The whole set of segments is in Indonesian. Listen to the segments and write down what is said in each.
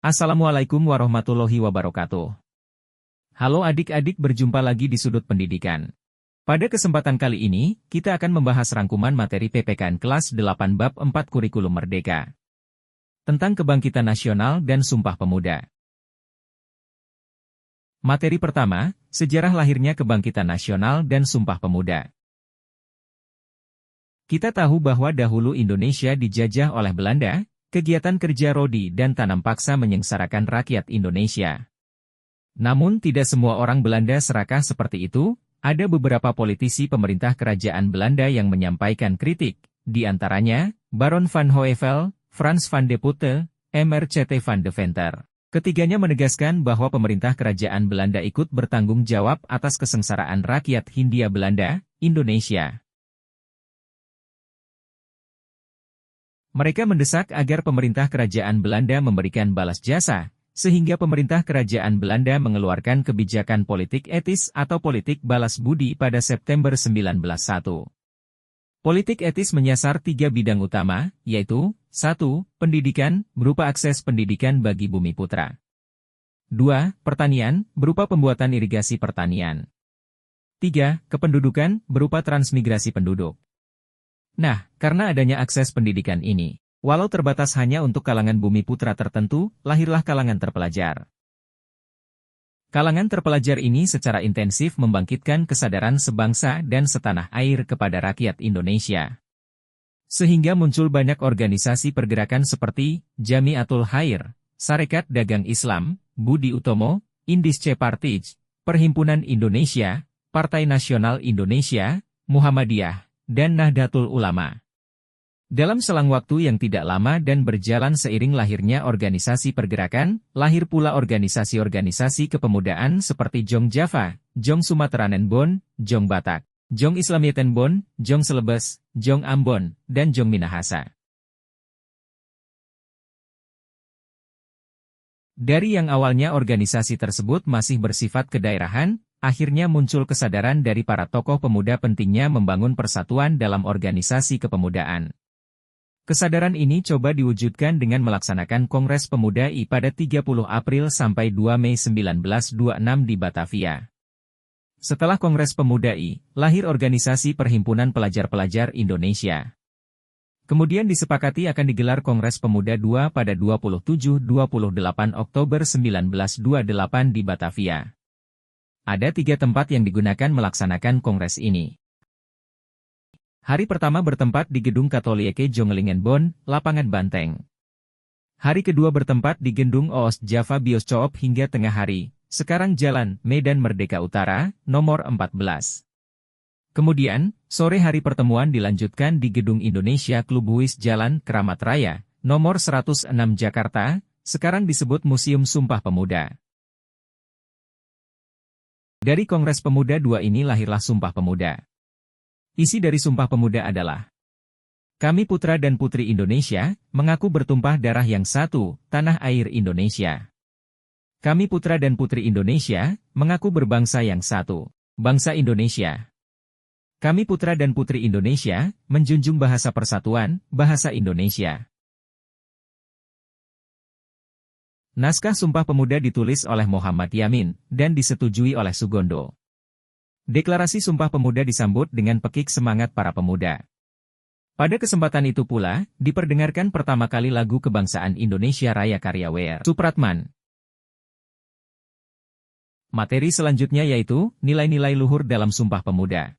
Assalamualaikum warahmatullahi wabarakatuh. Halo adik-adik, berjumpa lagi di Sudut Pendidikan. Pada kesempatan kali ini, kita akan membahas rangkuman materi PPKN kelas 8 bab 4 Kurikulum Merdeka. Tentang Kebangkitan Nasional dan Sumpah Pemuda. Materi pertama, sejarah lahirnya Kebangkitan Nasional dan Sumpah Pemuda. Kita tahu bahwa dahulu Indonesia dijajah oleh Belanda. Kegiatan kerja rodi dan tanam paksa menyengsarakan rakyat Indonesia. Namun tidak semua orang Belanda serakah seperti itu, ada beberapa politisi pemerintah kerajaan Belanda yang menyampaikan kritik, di antaranya, Baron van Hoevel, Frans van de Putte, MRCT van de Venter. Ketiganya menegaskan bahwa pemerintah kerajaan Belanda ikut bertanggung jawab atas kesengsaraan rakyat Hindia Belanda, Indonesia. Mereka mendesak agar pemerintah kerajaan Belanda memberikan balas jasa, sehingga pemerintah kerajaan Belanda mengeluarkan kebijakan politik etis atau politik balas budi pada September 1901. Politik etis menyasar 3 bidang utama, yaitu 1. Pendidikan, berupa akses pendidikan bagi bumi putra. 2. Pertanian, berupa pembuatan irigasi pertanian. 3. Kependudukan, berupa transmigrasi penduduk. Nah, karena adanya akses pendidikan ini, walau terbatas hanya untuk kalangan bumi putra tertentu, lahirlah kalangan terpelajar. Kalangan terpelajar ini secara intensif membangkitkan kesadaran sebangsa dan setanah air kepada rakyat Indonesia. Sehingga muncul banyak organisasi pergerakan seperti Jamiatul Khair, Sarekat Dagang Islam, Budi Utomo, Indische Partij, Perhimpunan Indonesia, Partai Nasional Indonesia, Muhammadiyah, dan Nahdlatul Ulama. Dalam selang waktu yang tidak lama dan berjalan seiring lahirnya organisasi pergerakan, lahir pula organisasi-organisasi kepemudaan seperti Jong Java, Jong Sumateranen Bon, Jong Batak, Jong Islamieten Bon, Jong Celebes, Jong Ambon, dan Jong Minahasa. Dari yang awalnya organisasi tersebut masih bersifat kedaerahan, akhirnya muncul kesadaran dari para tokoh pemuda pentingnya membangun persatuan dalam organisasi kepemudaan. Kesadaran ini coba diwujudkan dengan melaksanakan Kongres Pemuda I pada 30 April sampai 2 Mei 1926 di Batavia. Setelah Kongres Pemuda I, lahir organisasi Perhimpunan Pelajar-Pelajar Indonesia. Kemudian disepakati akan digelar Kongres Pemuda II pada 27-28 Oktober 1928 di Batavia. Ada 3 tempat yang digunakan melaksanakan kongres ini. Hari pertama bertempat di Gedung Katolieke Jongelingenbon, Lapangan Banteng. Hari kedua bertempat di Gedung OOS Java Bioscoop hingga tengah hari, sekarang Jalan Medan Merdeka Utara, nomor 14. Kemudian, sore hari pertemuan dilanjutkan di Gedung Indonesia Klub Huis Jalan Keramat Raya, nomor 106 Jakarta, sekarang disebut Museum Sumpah Pemuda. Dari Kongres Pemuda II ini lahirlah Sumpah Pemuda. Isi dari Sumpah Pemuda adalah, kami putra dan putri Indonesia, mengaku bertumpah darah yang satu, tanah air Indonesia. Kami putra dan putri Indonesia, mengaku berbangsa yang satu, bangsa Indonesia. Kami putra dan putri Indonesia, menjunjung bahasa persatuan, bahasa Indonesia. Naskah Sumpah Pemuda ditulis oleh Muhammad Yamin, dan disetujui oleh Sugondo. Deklarasi Sumpah Pemuda disambut dengan pekik semangat para pemuda. Pada kesempatan itu pula, diperdengarkan pertama kali lagu kebangsaan Indonesia Raya karya W.R. Supratman. Materi selanjutnya yaitu, nilai-nilai luhur dalam Sumpah Pemuda.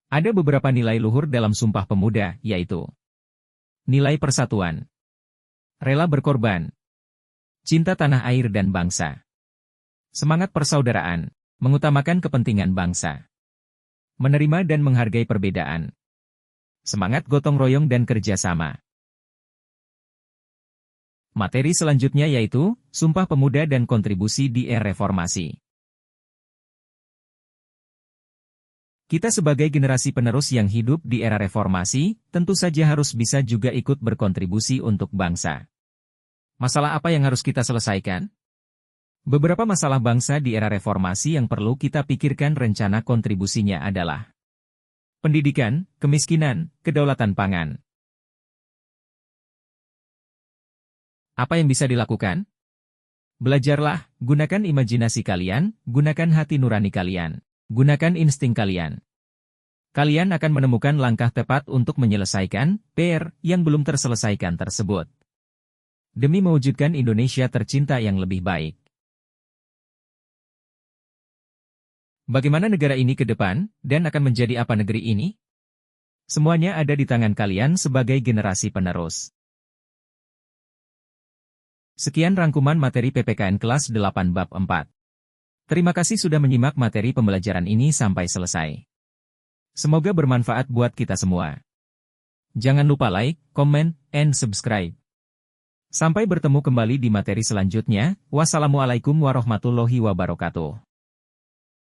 Ada beberapa nilai luhur dalam Sumpah Pemuda, yaitu nilai persatuan, rela berkorban, cinta tanah air dan bangsa, semangat persaudaraan, mengutamakan kepentingan bangsa, menerima dan menghargai perbedaan, semangat gotong royong dan kerjasama. Materi selanjutnya yaitu, Sumpah Pemuda dan kontribusi di era reformasi. Kita sebagai generasi penerus yang hidup di era reformasi, tentu saja harus bisa juga ikut berkontribusi untuk bangsa. Masalah apa yang harus kita selesaikan? Beberapa masalah bangsa di era reformasi yang perlu kita pikirkan rencana kontribusinya adalah pendidikan, kemiskinan, kedaulatan pangan. Apa yang bisa dilakukan? Belajarlah, gunakan imajinasi kalian, gunakan hati nurani kalian, gunakan insting kalian. Kalian akan menemukan langkah tepat untuk menyelesaikan PR yang belum terselesaikan tersebut. Demi mewujudkan Indonesia tercinta yang lebih baik. Bagaimana negara ini ke depan, dan akan menjadi apa negeri ini? Semuanya ada di tangan kalian sebagai generasi penerus. Sekian rangkuman materi PPKN kelas 8 bab 4. Terima kasih sudah menyimak materi pembelajaran ini sampai selesai. Semoga bermanfaat buat kita semua. Jangan lupa like, comment, and subscribe. Sampai bertemu kembali di materi selanjutnya. Wassalamualaikum warahmatullahi wabarakatuh.